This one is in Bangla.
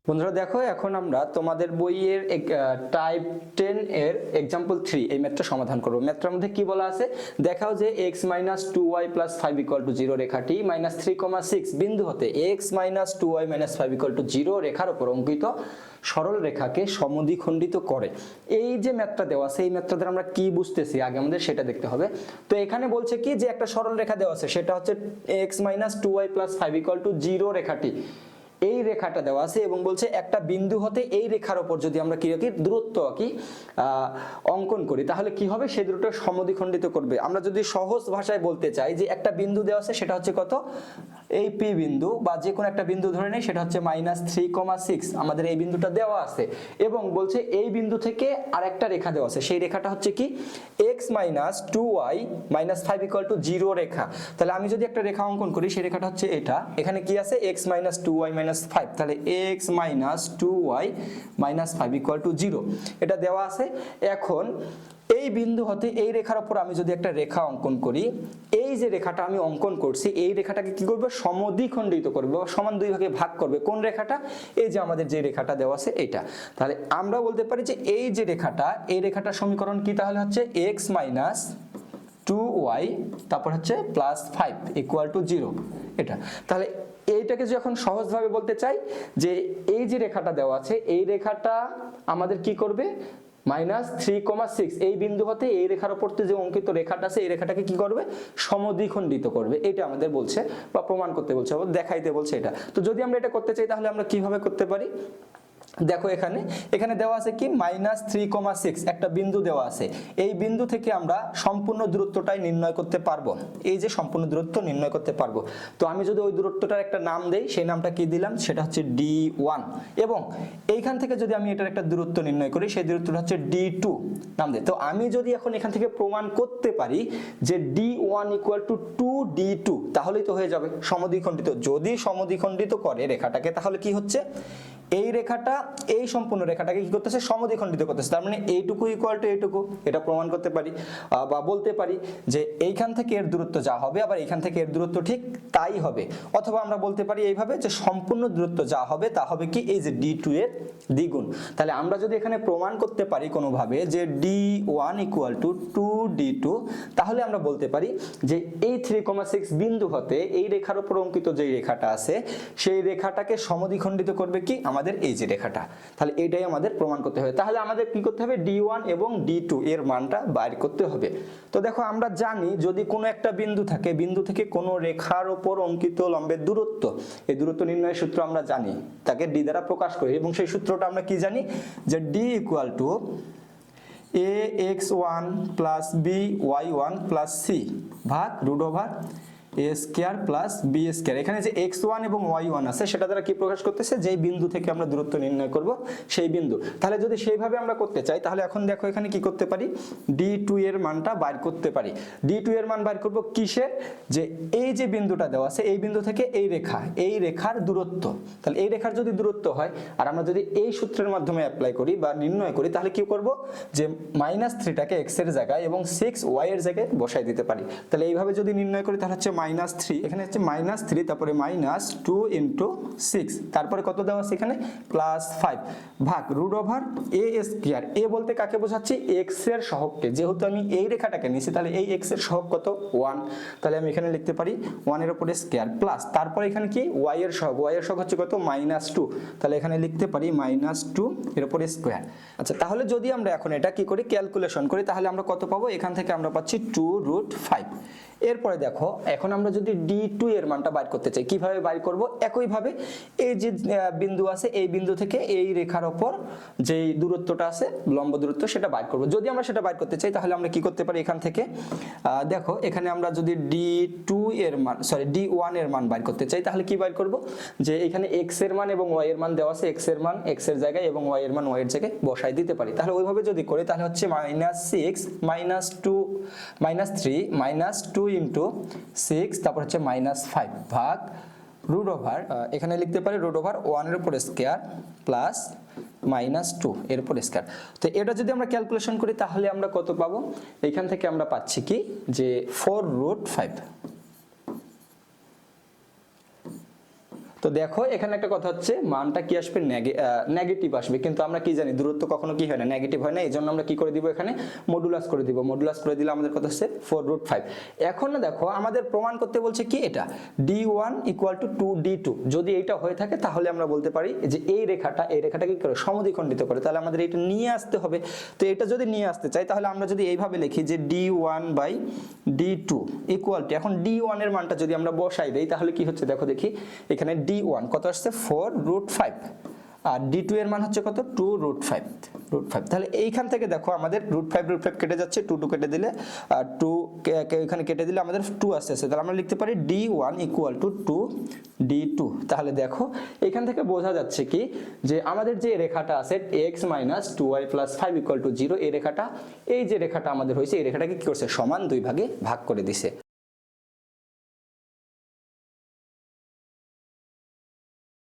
বন্ধুরা দেখো, এখন আমরা তোমাদের বইয়ের টাইপ 10 এর एग्जांपल 3 এই ম্যাথটা সমাধান করব। ম্যাথটার মধ্যে কি বলা আছে দেখাও যে x - 2y + 5 = 0 রেখাটি -3,6 বিন্দু হতে x - 2y - 5 = 0 রেখার উপর অঙ্কিত সরল রেখাকে সমদ্বিখণ্ডিত করে। এই যে ম্যাথটা দেওয়া আছে এই ম্যাথটা দ্বারা আমরা কি বুঝতেছি আগে আমাদের সেটা দেখতে হবে। তো এখানে বলছে কি যে একটা সরল রেখা দেওয়া আছে, সেটা হচ্ছে x - 2y + 5 = 0 রেখাটি, এই রেখাটা দেওয়া আছে এবং বলছে একটা বিন্দু হতে এই রেখার উপর যদি আমরা কি দূরত্ব অঙ্কন করি তাহলে কি হবে, সেই দূরত্ব সমদ্বিখণ্ডিত করবে। আমরা যদি সহজ ভাষায় বলতে চাই যে একটা বিন্দু দেওয়া আছে সেটা হচ্ছে কত, এই পি বিন্দু বা যে কোনো একটা বিন্দু ধরে নেই, সেটা হচ্ছে -3,6 আমাদের এই বিন্দুটা দেওয়া আছে এবং বলছে এই বিন্দু থেকে আরেকটা রেখা দেওয়া আছে, সেই রেখাটা হচ্ছে কি x - 2y - 5 = 0 রেখা। তাহলে আমি যদি একটা রেখা অঙ্কন করি সেই রেখাটা হচ্ছে এটা, এখানে কি আছে x - 2y - 5, তাহলে x - 2y - 5 = 0 এটা দেওয়া আছে। এখন এই বিন্দু হতে এই রেখার উপর আমি যদি একটা রেখা অঙ্কন করি, এই যে রেখাটা আমি অঙ্কন করছি এই রেখাটাকে কি করবে, সমদ্বিখণ্ডিত করবে বা সমান দুই ভাগে ভাগ করবে। কোন রেখাটা, এই যে আমাদের যে রেখাটা দেওয়া আছে এইটা। তাহলে আমরা বলতে পারি যে এই যে রেখাটা, এই রেখাটার সমীকরণ কি, তাহলে হচ্ছে x - 2y তারপর হচ্ছে +5 = 0 এটা। তাহলে এইটাকে যখন সহজভাবে বলতে চাই যে এই যে রেখাটা দেওয়া আছে এই রেখাটা আমাদের কি করবে, -3,6 এই বিন্দু হতে এই রেখার উপর যে অঙ্কিত রেখাটা আছে এই রেখাটাকে কি করবে, সমদ্বিখণ্ডিত করবে। এটা আমাদের বলছে বা প্রমাণ করতে বলছে, দেখাইতে বলছে এটা। তো যদি আমরা এটা করতে চাই তাহলে আমরা কিভাবে করতে পারি, দেখো এখানে দেওয়া আছে কি -3,6 একটা বিন্দু দেওয়া আছে, এই বিন্দু থেকে আমরা সম্পূর্ণ দূরত্বটাই নির্ণয় করতে পারবো, এই যে সম্পূর্ণ দূরত্ব নির্ণয় করতে পারবো। তো আমি যদি ওই দূরত্বটার একটা নাম দেই, সেই নামটা কি দিলাম, সেটা হচ্ছে d1 এবং এইখান থেকে যদি আমি এটার একটা দূরত্ব নির্ণয় করি সেই দূরত্বটা হচ্ছে d2 নাম দেই। তো আমি যদি এখন এখান থেকে প্রমাণ করতে পারি যে d1 = 2d2 তাহলেই তো হয়ে যাবে সমদ্বিখণ্ডিত। যদি সমদ্বিখণ্ডিত করে রেখাটাকে তাহলে কি হচ্ছে, এই রেখাটা এই সম্পূর্ণ রেখাটাকে কি করতেছে, সমদ্বিখণ্ডিত করতেছে। তার মানে এইটুকু ইকুয়াল টু এইটুকু, এটা প্রমাণ করতে পারি বা বলতে পারি যে এইখান থেকে এর দূরত্ব যা হবে আবার এইখান থেকে এর দূরত্ব ঠিক তাই হবে। অথবা আমরা বলতে পারি এইভাবে যে সম্পূর্ণ দূরত্ব যা হবে তা হবে কি এই যে d2 এর দ্বিগুণ। তাহলে আমরা যদি এখানে প্রমাণ করতে পারি কোনোভাবে যে d1 = 2d2 তাহলে আমরা বলতে পারি যে এই 3,6 বিন্দু হতে এই রেখার উপর অঙ্কিত যে রেখাটা আছে সেই রেখাটাকে সমদ্বিখণ্ডিত করবে কি আমাদের এই যে রেখাটা। তাহলে এটাই আমাদের প্রমাণ করতে হবে। তাহলে আমাদের কি করতে হবে, d1 এবং d2 এর মানটা বাইর করতে হবে। তো দেখো আমরা জানি যদি কোনো একটা বিন্দু থাকে, বিন্দু থেকে কোনো রেখার উপর অঙ্কিত লম্বের দূরত্ব, এই দূরত্ব নির্ণয়ের সূত্র আমরা জানি, তাকে d দ্বারা প্রকাশ করি এবং সেই সূত্রটা আমরা কি জানি যে d = ax1 + by1 + c ভাগ √a² + b²। এখানে যে x1 এবং y1 আছে সেটা দ্বারা কি প্রকাশ করতেছে, যেই বিন্দু থেকে আমরা দূরত্ব নির্ণয় করব সেই বিন্দু। তাহলে যদি সেইভাবে আমরা করতে চাই তাহলে এখন দেখো এখানে কি করতে পারি, d2 এর মানটা বাইর করতে পারি। d2 এর মান বাইর করব কিসের, যে এই যে বিন্দুটা দেওয়া আছে এই বিন্দু থেকে এই রেখার দূরত্ব। তাহলে এই রেখার যদি দূরত্ব হয় আর আমরা যদি এই সূত্রের মাধ্যমে অ্যাপ্লাই করি বা নির্ণয় করি তাহলে কি করব, যে -3টাকে x এর জায়গায় এবং 6y এর জায়গায় বসাই দিতে পারি। তাহলে এইভাবে যদি নির্ণয় করি তাহলে হচ্ছে -3, এখানে হচ্ছে -3 তারপরে -2 × 6 তারপরে কত দেওয়া আছে এখানে +5 ভাগ √a²। a বলতে কাকে বোঝাচ্ছি, x এর সহগকে। যেহেতু আমি এই রেখাটাকে নিয়েছি তাহলে এই x এর সহগ কত 1, তাহলে আমি এখানে লিখতে পারি 1 এর উপরে স্কয়ার প্লাস তারপরে এখানে কি y এর সহগ হচ্ছে কত -2, তাহলে এখানে লিখতে পারি -2 এর উপরে স্কয়ার। আচ্ছা, তাহলে যদি আমরা এখন এটা কি করি ক্যালকুলেশন করি তাহলে আমরা কত পাবো, এখান থেকে আমরা পাচ্ছি 2√5। এরপরে দেখো এখন আমরা যদি d2 এর মানটা বাইর করতে চাই, কিভাবে বাইর করব, একইভাবে এই যে বিন্দু আছে এই বিন্দু থেকে এই রেখার উপর যে দূরত্বটা আছে লম্ব দূরত্ব সেটা বাইর করব। যদি আমরা সেটা বাইর করতে চাই তাহলে আমরা কি করতে পারি, এখান থেকে দেখো এখানে আমরা যদি d1 এর মান বাইর করতে চাই তাহলে কি বাইর করব, যে এখানে x এর মান এবং y এর মান দেওয়া আছে, x এর মান x এর জায়গায় এবং y এর মান y এর জায়গায় বসাই দিতে পারি। তাহলে ওইভাবে যদি করি তাহলে হচ্ছে -6 -3 -2 × 6 তারপর হচ্ছে -5 ভাগ এখানে লিখতে পারি √1 এর উপর স্কয়ার প্লাস -2 এর উপর স্কয়ার। তো এটা যদি আমরা ক্যালকুলেশন করি তাহলে আমরা কত পাবো, এখান থেকে আমরা পাচ্ছি কি যে 4√5। তো দেখো এখানে একটা কথা হচ্ছে মানটা কি আসবে, নেগেটিভ আসবে, কিন্তু আমরা কি জানি দূরত্ব কখনো কি হয় না, নেগেটিভ হয় না, এই জন্য আমরা কি করে দিব এখানে মডুলাস করে দিব। মডুলাস করে দিলে আমাদের কথা হচ্ছে 4√5। এখন না দেখো আমাদের প্রমাণ করতে বলছে কি এটা d1 = 2d2, যদি এইটা হয়ে থাকে তাহলে আমরা বলতে পারি যে এই রেখাটা কি করে সমদ্বিখণ্ডিত করে, তাহলে আমাদের এটা নিয়ে আসতে হবে। তো এটা যদি নিয়ে আসতে চাই তাহলে আমরা যদি এইভাবে লিখি যে d1/d2 = এখন d1 এর মানটা যদি আমরা বসাই দেই তাহলে কি হচ্ছে দেখো দেখি, এখানে d1 কত আসছে 4√5 আর d2 এর মান হচ্ছে কত 2√5। তাহলে এইখান থেকে দেখো আমাদের √5 কেটে যাচ্ছে, 2 কেটে দিলে আর 2 এখানে কেটে দিলে আমাদের 2 আসছে, তাহলে আমরা লিখতে পারি d1 = 2d2। তাহলে দেখো এখান থেকে বোঝা যাচ্ছে কি যে আমাদের যে রেখাটা আছে x - 2y + 5 = 0, এই রেখাটা, এই যে রেখাটা আমাদের হয়েছে এই রেখাটাকে কি করছে সমান দুই ভাগে ভাগ করে দিছে।